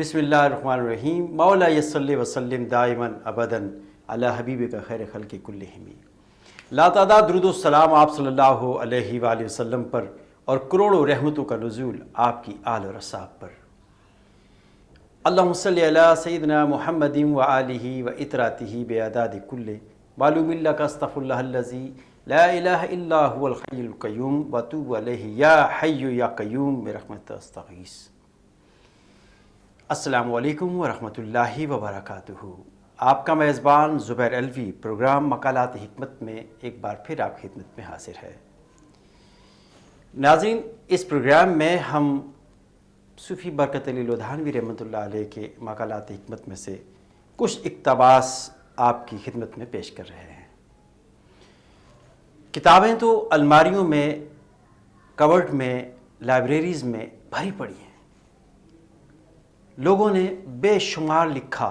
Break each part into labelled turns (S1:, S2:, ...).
S1: بسم اللہ الرحمن الرحیم مولا یصلی وسلم دائماً ابداً علی حبیبک خیر خلق کلہم۔ لاتعداد درود و سلام آپ صلی اللہ علیہ وآلہ وسلم پر اور کروڑوں رحمتوں کا نزول آپ کی آل و اصحاب پر۔ اللہم صلی علی سیدنا محمد وآلہ واطراطہ بعداد کل معلوم لک استغفر اللہ الذی لا الہ الا هو الحی القیوم واتوب الیہ یا حی یا قیوم برحمتک استغیث۔ السلام علیکم ورحمۃ اللہ وبرکاتہ۔ آپ کا میزبان زبیر علوی پروگرام مقالات حکمت میں ایک بار پھر آپ کی خدمت میں حاضر ہے۔ ناظرین، اس پروگرام میں ہم صوفی برکت علی لدھانوی رحمۃ اللہ علیہ کے مقالات حکمت میں سے کچھ اقتباس آپ کی خدمت میں پیش کر رہے ہیں۔ کتابیں تو الماریوں میں، کبرڈ میں، لائبریریز میں بھری پڑی ہیں۔ لوگوں نے بے شمار لکھا،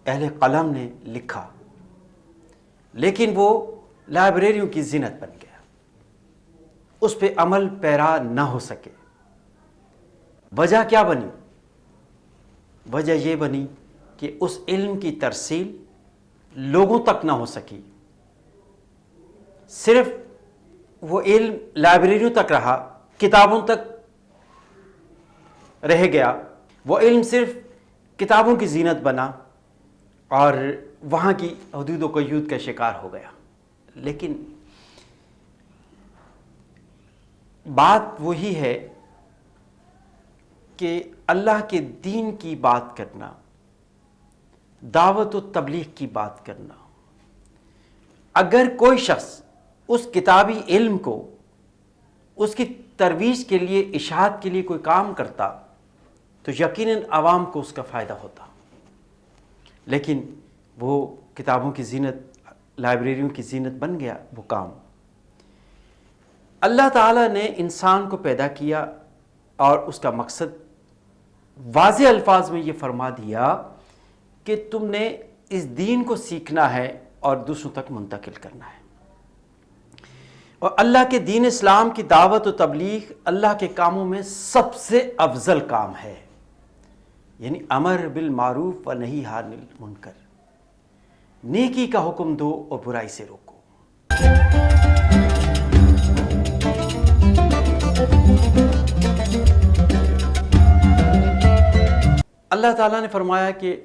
S1: اہل قلم نے لکھا، لیکن وہ لائبریریوں کی زینت بن گیا، اس پہ عمل پیرا نہ ہو سکے۔ وجہ کیا بنی؟ وجہ یہ بنی کہ اس علم کی ترسیل لوگوں تک نہ ہو سکی، صرف وہ علم لائبریریوں تک رہا، کتابوں تک رہ گیا، وہ علم صرف کتابوں کی زینت بنا اور وہاں کی حدود و قیود کا شکار ہو گیا۔ لیکن بات وہی ہے کہ اللہ کے دین کی بات کرنا، دعوت و تبلیغ کی بات کرنا، اگر کوئی شخص اس کتابی علم کو اس کی ترویج کے لیے، اشاعت کے لیے کوئی کام کرتا تو یقیناً عوام کو اس کا فائدہ ہوتا، لیکن وہ کتابوں کی زینت، لائبریریوں کی زینت بن گیا وہ کام۔ اللہ تعالیٰ نے انسان کو پیدا کیا اور اس کا مقصد واضح الفاظ میں یہ فرما دیا کہ تم نے اس دین کو سیکھنا ہے اور دوسروں تک منتقل کرنا ہے۔ اور اللہ کے دین اسلام کی دعوت و تبلیغ اللہ کے کاموں میں سب سے افضل کام ہے، یعنی امر بالمعروف و نہی عن المنکر، نیکی کا حکم دو اور برائی سے روکو۔ اللہ تعالیٰ نے فرمایا کہ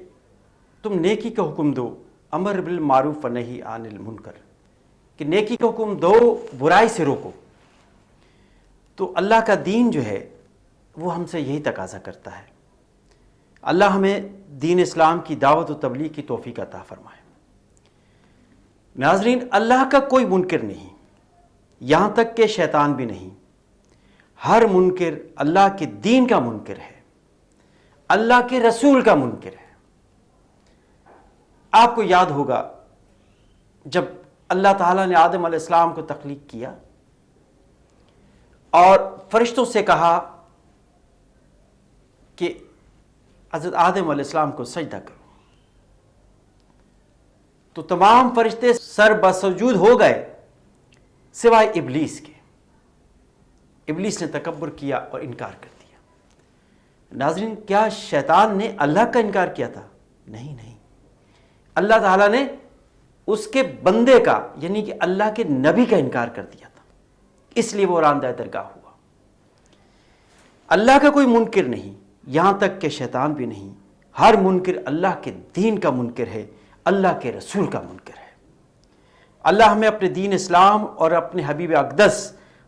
S1: تم نیکی کا حکم دو، امر بالمعروف و نہی عن المنکر، کہ نیکی کا حکم دو، برائی سے روکو۔ تو اللہ کا دین جو ہے وہ ہم سے یہی تقاضا کرتا ہے۔ اللہ ہمیں دین اسلام کی دعوت و تبلیغ کی توفیق عطا فرمائے۔ ناظرین، اللہ کا کوئی منکر نہیں، یہاں تک کہ شیطان بھی نہیں۔ ہر منکر اللہ کے دین کا منکر ہے، اللہ کے رسول کا منکر ہے۔ آپ کو یاد ہوگا جب اللہ تعالیٰ نے آدم علیہ السلام کو تخلیق کیا اور فرشتوں سے کہا کہ حضرت آدم علیہ السلام کو سجدہ کرو، تو تمام فرشتے سر بسجود ہو گئے سوائے ابلیس کے۔ ابلیس نے تکبر کیا اور انکار کر دیا۔ ناظرین، کیا شیطان نے اللہ کا انکار کیا تھا؟ نہیں۔ اللہ تعالیٰ نے اس کے بندے کا، یعنی کہ اللہ کے نبی کا انکار کر دیا تھا، اس لیے وہ راندہ درگاہ ہوا۔ اللہ کا کوئی منکر نہیں، یہاں تک کہ شیطان بھی نہیں۔ ہر منکر اللہ کے دین کا منکر ہے، اللہ کے رسول کا منکر ہے۔ اللہ ہمیں اپنے دین اسلام اور اپنے حبیب اقدس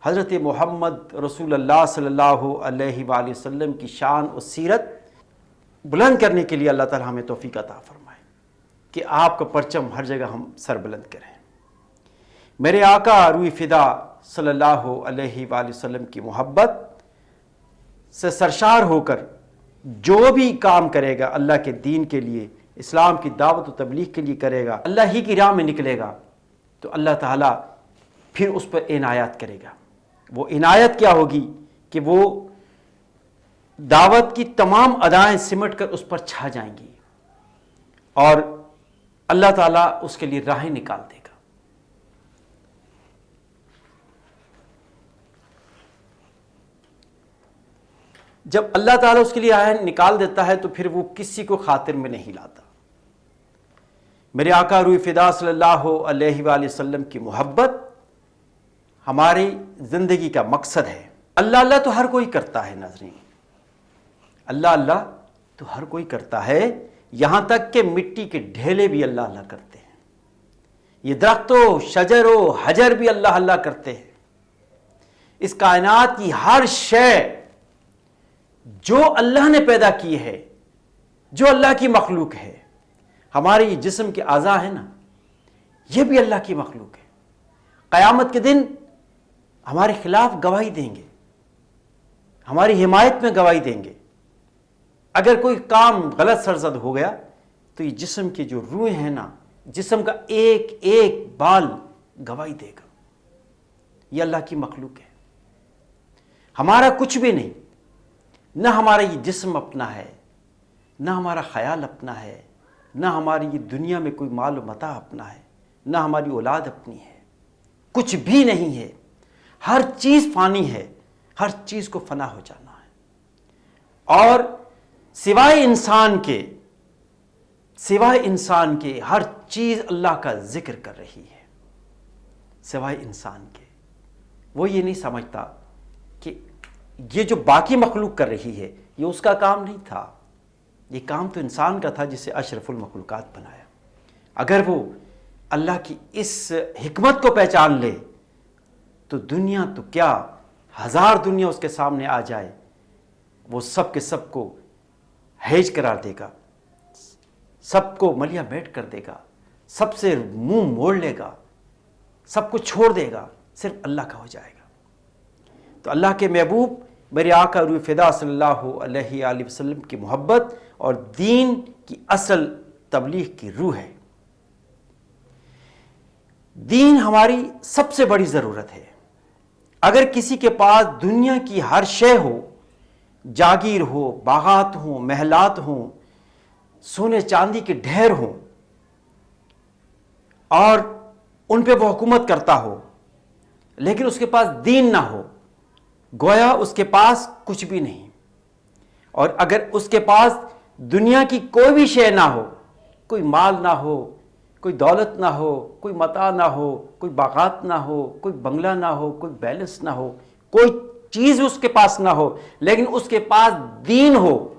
S1: حضرت محمد رسول اللہ صلی اللہ علیہ وآلہ وسلم کی شان و سیرت بلند کرنے کے لیے اللہ تعالی ہمیں توفیق عطا فرمائے کہ آپ کا پرچم ہر جگہ ہم سر بلند کریں۔ میرے آقا روح فدا صلی اللہ علیہ وآلہ وسلم کی محبت سے سرشار ہو کر جو بھی کام کرے گا اللہ کے دین کے لیے، اسلام کی دعوت و تبلیغ کے لیے کرے گا، اللہ ہی کی راہ میں نکلے گا، تو اللہ تعالیٰ پھر اس پر عنایت کرے گا۔ وہ عنایت کیا ہوگی کہ وہ دعوت کی تمام ادائیں سمٹ کر اس پر چھا جائیں گی اور اللہ تعالیٰ اس کے لیے راہیں نکال دے گا۔ جب اللہ تعالیٰ اس کے لیے آئین نکال دیتا ہے تو پھر وہ کسی کو خاطر میں نہیں لاتا۔ میرے آقا روح فدا صلی اللہ علیہ وآلہ وسلم کی محبت ہماری زندگی کا مقصد ہے۔ اللہ اللہ تو ہر کوئی کرتا ہے ناظرین، اللہ اللہ تو ہر کوئی کرتا ہے، یہاں تک کہ مٹی کے ڈھیلے بھی اللہ اللہ کرتے ہیں، یہ درخت و شجر و حجر بھی اللہ اللہ کرتے ہیں۔ اس کائنات کی ہر شے جو اللہ نے پیدا کی ہے، جو اللہ کی مخلوق ہے، ہمارے یہ جسم کے اعضاء ہیں نا، یہ بھی اللہ کی مخلوق ہے۔ قیامت کے دن ہمارے خلاف گواہی دیں گے، ہماری حمایت میں گواہی دیں گے۔ اگر کوئی کام غلط سرزد ہو گیا تو یہ جسم کی جو روحیں ہیں نا، جسم کا ایک ایک بال گواہی دے گا، یہ اللہ کی مخلوق ہے۔ ہمارا کچھ بھی نہیں، نہ ہمارا یہ جسم اپنا ہے، نہ ہمارا خیال اپنا ہے، نہ ہماری یہ دنیا میں کوئی مال و متاع اپنا ہے، نہ ہماری اولاد اپنی ہے، کچھ بھی نہیں ہے۔ ہر چیز فانی ہے، ہر چیز کو فنا ہو جانا ہے، اور سوائے انسان کے ہر چیز اللہ کا ذکر کر رہی ہے، سوائے انسان کے۔ وہ یہ نہیں سمجھتا کہ یہ جو باقی مخلوق کر رہی ہے یہ اس کا کام نہیں تھا، یہ کام تو انسان کا تھا جسے اشرف المخلوقات بنایا۔ اگر وہ اللہ کی اس حکمت کو پہچان لے تو دنیا تو کیا، ہزار دنیا اس کے سامنے آ جائے، وہ سب کے سب کو ہیج قرار دے گا، سب کو ملیا میٹ کر دے گا، سب سے منہ موڑ لے گا، سب کو چھوڑ دے گا، صرف اللہ کا ہو جائے گا۔ تو اللہ کے محبوب میرے آقا روح فدا صلی اللہ علیہ وآلہ وسلم کی محبت اور دین کی اصل تبلیغ کی روح ہے۔ دین ہماری سب سے بڑی ضرورت ہے۔ اگر کسی کے پاس دنیا کی ہر شے ہو، جاگیر ہو، باغات ہوں، محلات ہوں، سونے چاندی کے ڈھیر ہوں، اور ان پہ وہ حکومت کرتا ہو، لیکن اس کے پاس دین نہ ہو، گویا اس کے پاس کچھ بھی نہیں۔ اور اگر اس کے پاس دنیا کی کوئی بھی شے نہ ہو، کوئی مال نہ ہو، کوئی دولت نہ ہو، کوئی متاع نہ ہو، کوئی باغات نہ ہو، کوئی بنگلہ نہ ہو، کوئی بیلنس نہ ہو، کوئی چیز اس کے پاس نہ ہو، لیکن اس کے پاس دین ہو،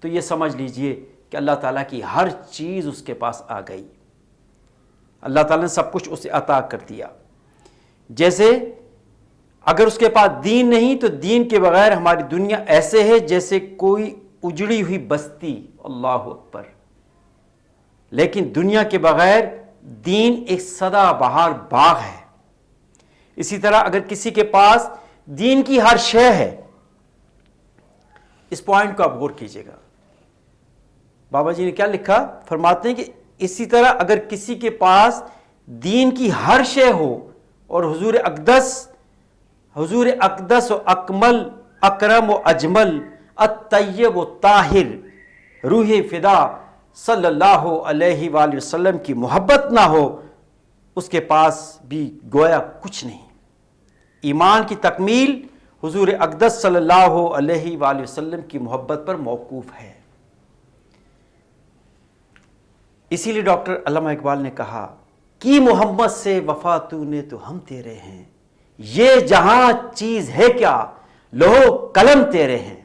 S1: تو یہ سمجھ لیجئے کہ اللہ تعالیٰ کی ہر چیز اس کے پاس آ گئی، اللہ تعالیٰ نے سب کچھ اسے عطا کر دیا۔ جیسے اگر اس کے پاس دین نہیں تو دین کے بغیر ہماری دنیا ایسے ہے جیسے کوئی اجڑی ہوئی بستی، اللہ اکبر، لیکن دنیا کے بغیر دین ایک سدا بہار باغ ہے۔ اسی طرح اگر کسی کے پاس دین کی ہر شے ہے، اس پوائنٹ کو آپ غور کیجئے گا، بابا جی نے کیا لکھا، فرماتے ہیں کہ اسی طرح اگر کسی کے پاس دین کی ہر شے ہو اور حضور اقدس و اکمل اکرم و اجمل الطیب و طاہر روح فدا صلی اللہ علیہ وآلہ وسلم کی محبت نہ ہو، اس کے پاس بھی گویا کچھ نہیں۔ ایمان کی تکمیل حضور اقدس صلی اللہ علیہ وآلہ وسلم کی محبت پر موقوف ہے۔ اسی لیے ڈاکٹر علامہ اقبال نے کہا کہ محمد سے وفا تو نے تو ہم تیرے ہیں، یہ جہاں چیز ہے کیا لوہ قلم تیرے ہیں۔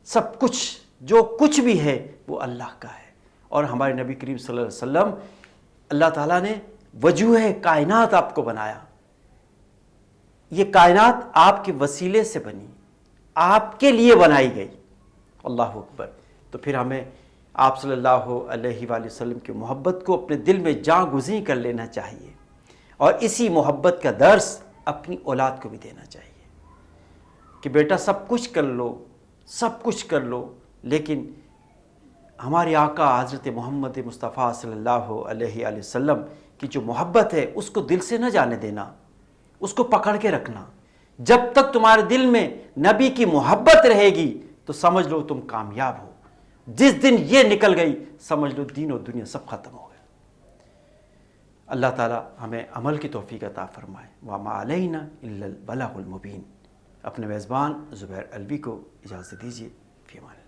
S1: سب کچھ جو کچھ بھی ہے وہ اللہ کا ہے، اور ہمارے نبی کریم صلی اللہ علیہ وسلم، اللہ تعالیٰ نے وجوہ کائنات آپ کو بنایا، یہ کائنات آپ کے وسیلے سے بنی، آپ کے لیے بنائی گئی، اللہ اکبر۔ تو پھر ہمیں آپ صلی اللہ علیہ وآلہ وسلم کی محبت کو اپنے دل میں جاں گزین کر لینا چاہیے، اور اسی محبت کا درس اپنی اولاد کو بھی دینا چاہیے کہ بیٹا سب کچھ کر لو، سب کچھ کر لو، لیکن ہمارے آقا حضرت محمد مصطفیٰ صلی اللہ علیہ وآلہ وسلم کی جو محبت ہے اس کو دل سے نہ جانے دینا، اس کو پکڑ کے رکھنا۔ جب تک تمہارے دل میں نبی کی محبت رہے گی تو سمجھ لو تم کامیاب ہو، جس دن یہ نکل گئی سمجھ لو دین و دنیا سب ختم ہو گیا۔ اللہ تعالی ہمیں عمل کی توفیق عطا فرمائے۔ وَمَا عَلَيْنَا إِلَّا الْبَلَاغُ الْمُبِينُ۔ اپنے میزبان زبیر الوی کو اجازت دیجیے، فی امان اللہ۔